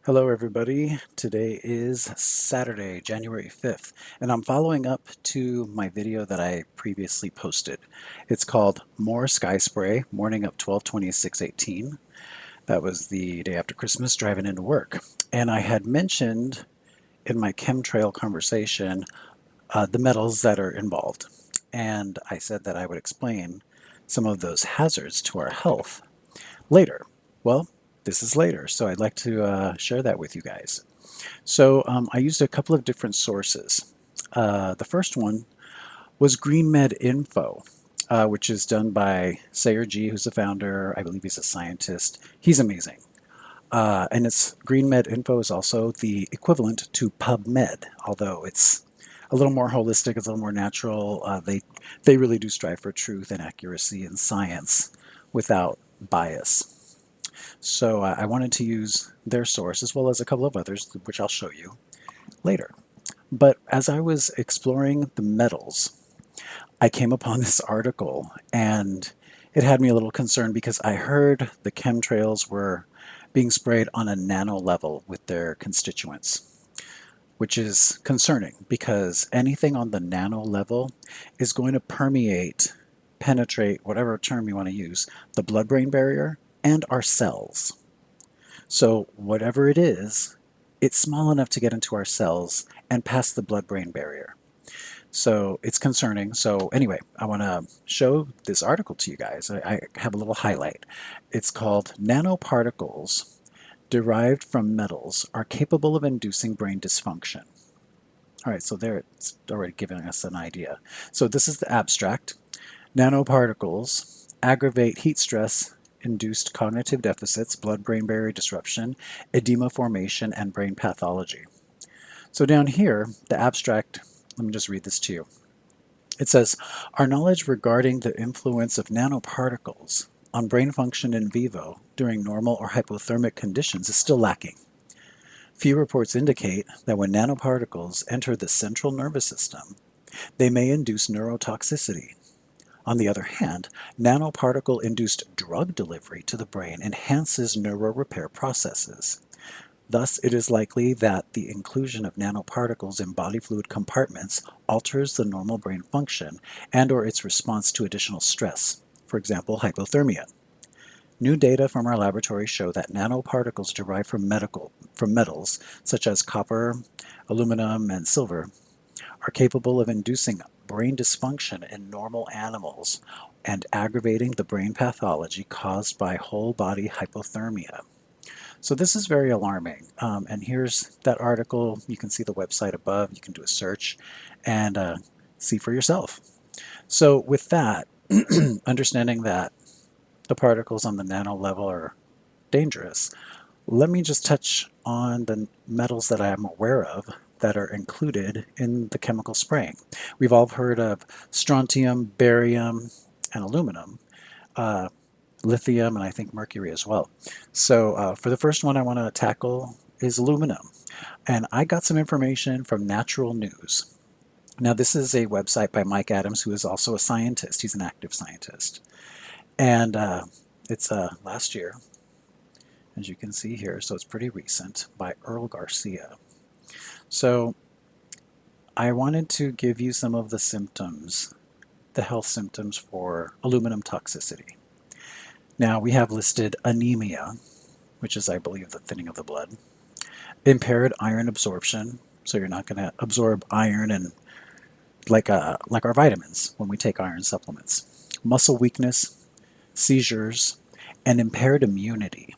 Hello, everybody. Today is Saturday, January 5th, and I'm following up to my video that I previously posted. It's called More SkySpray, morning of 12/26/18. That was the day after Christmas, driving into work. And I had mentioned in my chemtrail conversation the metals that are involved. And I said that I would explain some of those hazards to our health later. Well, this is later, so I'd like to share that with you guys. So I used a couple of different sources. The first one was GreenMed Info, which is done by Sayer G, who's the founder. I believe he's a scientist. He's amazing. And it's GreenMed Info is also the equivalent to PubMed, although it's a little more holistic, it's a little more natural. They really do strive for truth and accuracy and science without bias. So I wanted to use their source as well as a couple of others, which I'll show you later. But as I was exploring the metals, I came upon this article and it had me a little concerned because I heard the chemtrails were being sprayed on a nano level with their constituents, which is concerning because anything on the nano level is going to penetrate, whatever term you want to use, the blood-brain barrier and our cells. So whatever it is, it's small enough to get into our cells and past the blood-brain barrier. So it's concerning. So anyway, I want to show this article to you guys. I have a little highlight. It's called Nanoparticles Derived from Metals Are Capable of Inducing Brain Dysfunction. All right, so there it's already giving us an idea. So this is the abstract. Nanoparticles aggravate heat stress induced cognitive deficits, blood-brain barrier disruption, edema formation, and brain pathology. So down here, the abstract, let me just read this to you. It says, our knowledge regarding the influence of nanoparticles on brain function in vivo during normal or hypothermic conditions is still lacking. Few reports indicate that when nanoparticles enter the central nervous system, they may induce neurotoxicity. On the other hand, nanoparticle-induced drug delivery to the brain enhances neurorepair processes. Thus, it is likely that the inclusion of nanoparticles in body fluid compartments alters the normal brain function and/or its response to additional stress, for example, hypothermia. New data from our laboratory show that nanoparticles derived from metals such as copper, aluminum, and silver are capable of inducing brain dysfunction in normal animals and aggravating the brain pathology caused by whole body hypothermia. So this is very alarming. And here's that article. You can see the website above. You can do a search and see for yourself. So with that, understanding that the particles on the nano level are dangerous, let me just touch on the metals that I am aware of that are included in the chemical spraying. We've all heard of strontium, barium, and aluminum, lithium, and I think mercury as well. So for the first one I want to tackle is aluminum. And I got some information from Natural News. Now this is a website by Mike Adams, who is also a scientist. He's an active scientist. And it's last year, as you can see here, so it's pretty recent, by Earl Garcia. So I wanted to give you some of the symptoms, the health symptoms for aluminum toxicity. Now we have listed anemia, which is, I believe, the thinning of the blood, impaired iron absorption, so you're not going to absorb iron and like our vitamins when we take iron supplements, muscle weakness, seizures, and impaired immunity.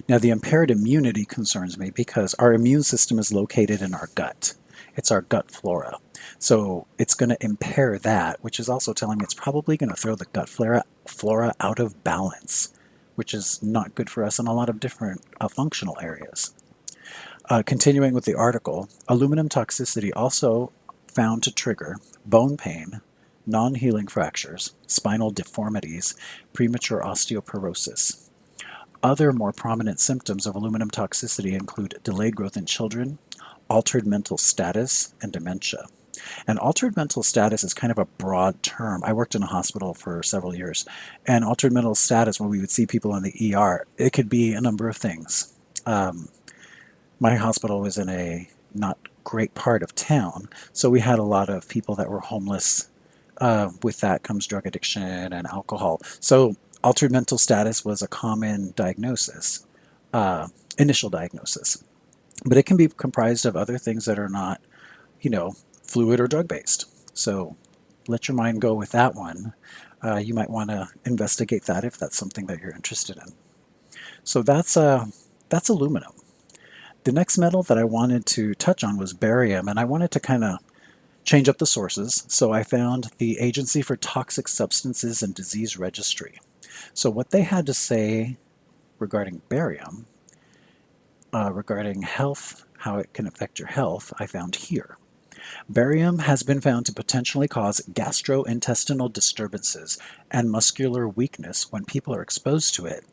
Now, the impaired immunity concerns me because our immune system is located in our gut. It's our gut flora. So it's going to impair that, which is also telling me it's probably going to throw the gut flora out of balance, which is not good for us in a lot of different functional areas. Continuing with the article, aluminum toxicity also found to trigger bone pain, non-healing fractures, spinal deformities, premature osteoporosis. Other more prominent symptoms of aluminum toxicity include delayed growth in children, altered mental status, and dementia. And altered mental status is kind of a broad term. I worked in a hospital for several years, and altered mental status, when we would see people in the ER, it could be a number of things. My hospital was in a not great part of town, so we had a lot of people that were homeless. With that comes drug addiction and alcohol. So altered mental status was a common diagnosis, uh, initial diagnosis. But it can be comprised of other things that are not, you know, fluid or drug based. So let your mind go with that one. You might want to investigate that if that's something that you're interested in. So that's aluminum. The next metal that I wanted to touch on was barium, and I wanted to kind of change up the sources. So I found the Agency for Toxic Substances and Disease Registry. So what they had to say regarding barium, regarding health, how it can affect your health, I found here. Barium has been found to potentially cause gastrointestinal disturbances and muscular weakness when people are exposed to it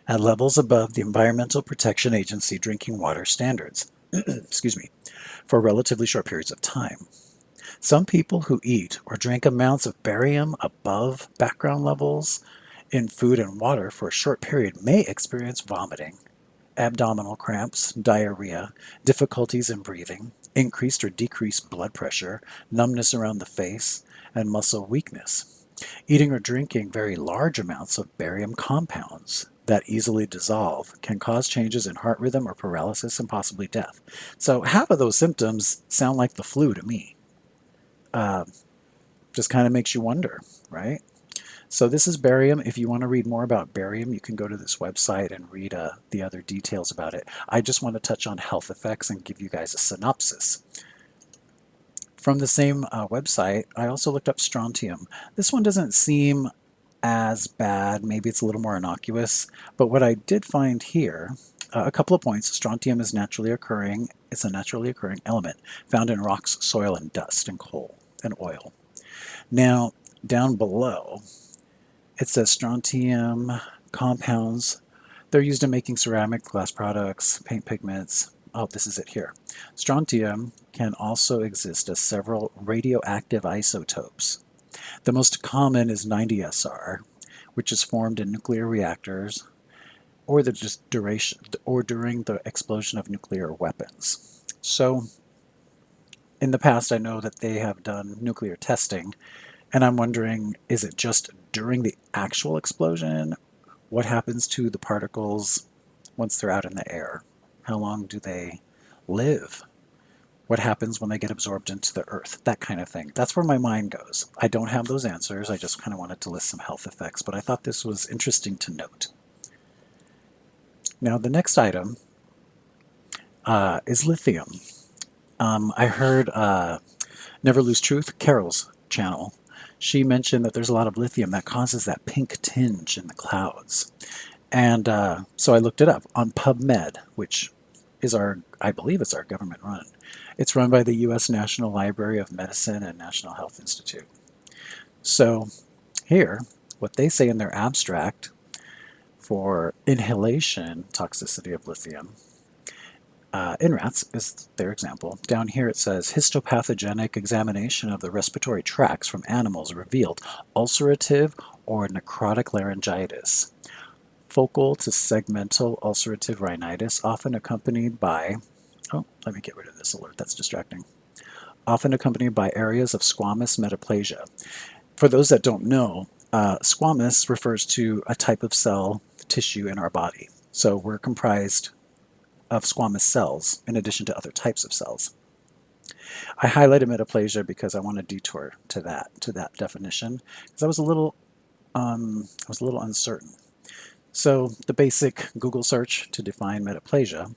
at levels above the Environmental Protection Agency drinking water standards, excuse me, for relatively short periods of time. Some people who eat or drink amounts of barium above background levels in food and water for a short period may experience vomiting, abdominal cramps, diarrhea, difficulties in breathing, increased or decreased blood pressure, numbness around the face, and muscle weakness. Eating or drinking very large amounts of barium compounds that easily dissolve can cause changes in heart rhythm or paralysis and possibly death. So, half of those symptoms sound like the flu to me. Uh, just kind of makes you wonder, right? So this is barium. If you want to read more about barium, you can go to this website and read the other details about it. I just want to touch on health effects and give you guys a synopsis. From the same website, I also looked up strontium. This one doesn't seem as bad. Maybe it's a little more innocuous. But what I did find here, a couple of points. Strontium is naturally occurring. It's a naturally occurring element found in rocks, soil, and dust, and coal, and oil. Now, down below, it says strontium compounds. They're used in making ceramic, glass products, paint pigments. Oh, this is it here. Strontium can also exist as several radioactive isotopes. The most common is 90SR, which is formed in nuclear reactors or the duration or during the explosion of nuclear weapons. So, in the past, I know that they have done nuclear testing, and I'm wondering, is it just during the actual explosion? What happens to the particles once they're out in the air? How long do they live? What happens when they get absorbed into the earth? That kind of thing. That's where my mind goes. I don't have those answers. I just kind of wanted to list some health effects, but I thought this was interesting to note. Now, the next item is lithium. I heard Never Lose Truth, Carol's channel. She mentioned that there's a lot of lithium that causes that pink tinge in the clouds. And so I looked it up on PubMed, which is I believe it's our government run. It's run by the U.S. National Library of Medicine and National Health Institute. So here, what they say in their abstract for inhalation toxicity of lithium in rats is their example. Down here it says histopathogenic examination of the respiratory tracts from animals revealed ulcerative or necrotic laryngitis, focal to segmental ulcerative rhinitis, often accompanied by, oh, let me get rid of this alert, that's distracting, often accompanied by areas of squamous metaplasia. For those that don't know, squamous refers to a type of cell tissue in our body. So we're comprised of squamous cells in addition to other types of cells. I highlighted metaplasia because I want to detour to that definition, because I was a little uncertain. So the basic Google search to define metaplasia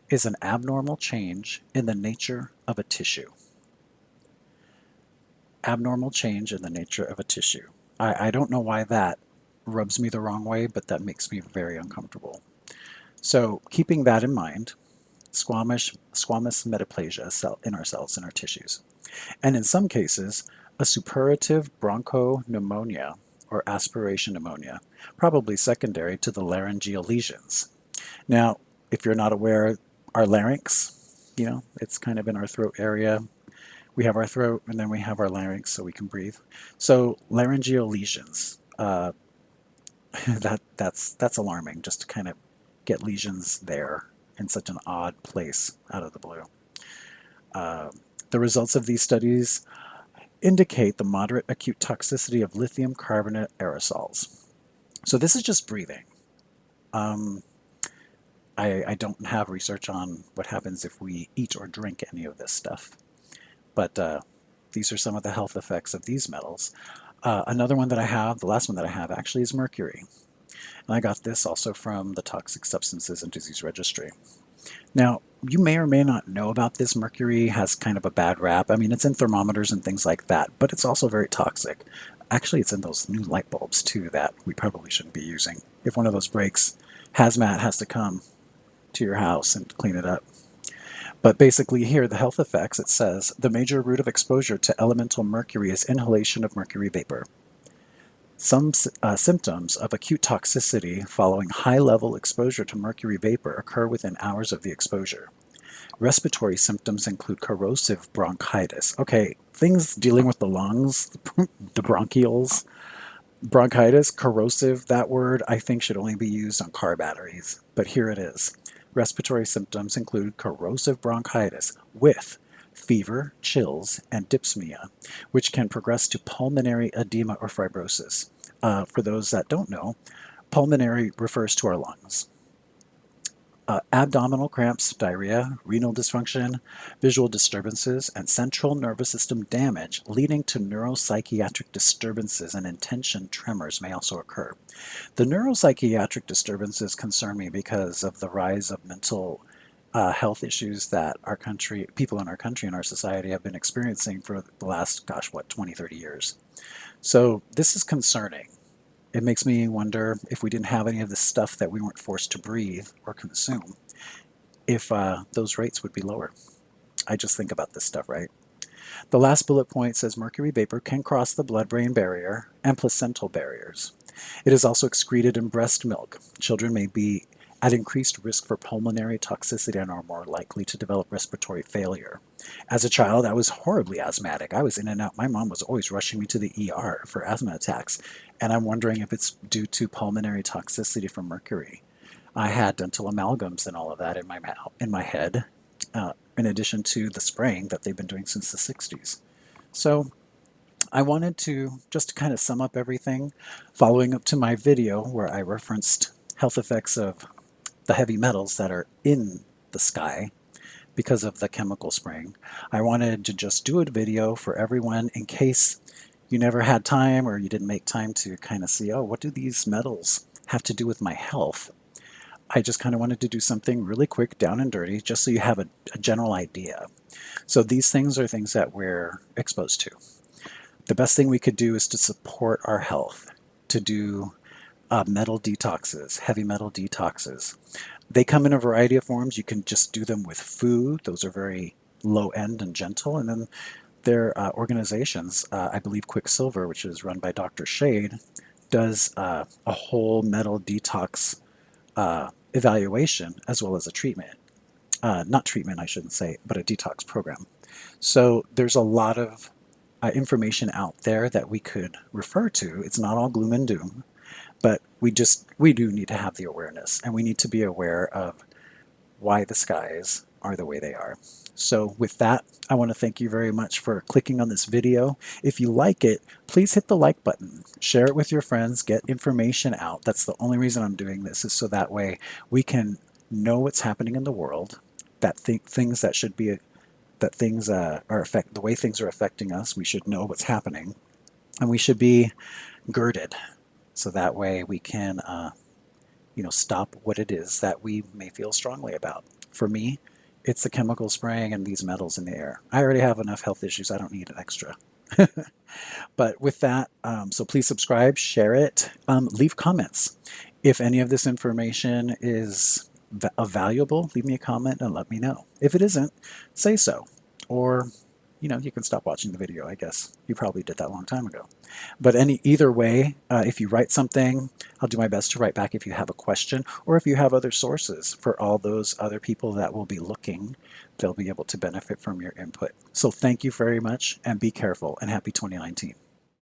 is an abnormal change in the nature of a tissue. Abnormal change in the nature of a tissue. I don't know why that rubs me the wrong way, but that makes me very uncomfortable. So keeping that in mind, squamous metaplasia in our cells, in our tissues. And in some cases, a suppurative bronchopneumonia or aspiration pneumonia, probably secondary to the laryngeal lesions. Now, if you're not aware, our larynx, it's kind of in our throat area. We have our throat and then we have our larynx so we can breathe. So laryngeal lesions, that's alarming, just to kind of get lesions there in such an odd place out of the blue. The results of these studies indicate the moderate acute toxicity of lithium carbonate aerosols. So this is just breathing. I don't have research on what happens if we eat or drink any of this stuff, but these are some of the health effects of these metals. Another one that I have, the last one that I have actually, is mercury. And I got this also from the Toxic Substances and Disease Registry. Now, you may or may not know about this. Mercury has kind of a bad rap. I mean, it's in thermometers and things like that, but it's also very toxic. Actually, it's in those new light bulbs too that we probably shouldn't be using. If one of those breaks, hazmat has to come to your house and clean it up. But basically here, the health effects, it says, the major route of exposure to elemental mercury is inhalation of mercury vapor. Some symptoms of acute toxicity following high-level exposure to mercury vapor occur within hours of the exposure. Respiratory symptoms include corrosive bronchitis. Okay, things dealing with the lungs, the bronchioles, bronchitis, corrosive, that word I think should only be used on car batteries, but here it is. Respiratory symptoms include corrosive bronchitis with fever, chills, and dyspnea, which can progress to pulmonary edema or fibrosis. For those that don't know, pulmonary refers to our lungs. Abdominal cramps, diarrhea, renal dysfunction, visual disturbances, and central nervous system damage leading to neuropsychiatric disturbances and intention tremors may also occur. The neuropsychiatric disturbances concern me because of the rise of mental health issues that our country, people in our country and our society have been experiencing for the last, 20, 30 years. So this is concerning. It makes me wonder if we didn't have any of this stuff that we weren't forced to breathe or consume, if those rates would be lower. I just think about this stuff, right? The last bullet point says mercury vapor can cross the blood-brain barrier and placental barriers. It is also excreted in breast milk. Children may be at increased risk for pulmonary toxicity and are more likely to develop respiratory failure. As a child, I was horribly asthmatic. I was in and out. My mom was always rushing me to the ER for asthma attacks, and I'm wondering if it's due to pulmonary toxicity from mercury. I had dental amalgams and all of that in my mouth, in my head, in addition to the spraying that they've been doing since the 60s. So I wanted to just kind of sum up everything, following up to my video where I referenced health effects of the heavy metals that are in the sky because of the chemical spraying. I wanted to just do a video for everyone in case you never had time or you didn't make time to kind of see, oh, what do these metals have to do with my health? I just kind of wanted to do something really quick, down and dirty, just so you have a general idea. So these things are things that we're exposed to. The best thing we could do is to support our health, to do metal detoxes, heavy metal detoxes. They come in a variety of forms. You can just do them with food. Those are very low end and gentle. And then there are organizations, I believe Quicksilver, which is run by Dr. Shade, does a whole metal detox evaluation as well as a treatment. Not treatment, I shouldn't say, but a detox program. So there's a lot of information out there that we could refer to. It's not all gloom and doom. But we do need to have the awareness, and we need to be aware of why the skies are the way they are. So with that, I want to thank you very much for clicking on this video. If you like it, please hit the like button. Share it with your friends. Get information out. That's the only reason I'm doing this, is so that way we can know what's happening in the world, that things that should be, that things the way things are affecting us, we should know what's happening, and we should be girded. So that way we can, stop what it is that we may feel strongly about. For me, it's the chemical spraying and these metals in the air. I already have enough health issues. I don't need an extra. But with that, so please subscribe, share it, leave comments. If any of this information is valuable, leave me a comment and let me know. If it isn't, say so. Or you can stop watching the video, I guess. You probably did that a long time ago. But either way, if you write something, I'll do my best to write back if you have a question, or if you have other sources for all those other people that will be looking, they'll be able to benefit from your input. So thank you very much, and be careful, and happy 2019.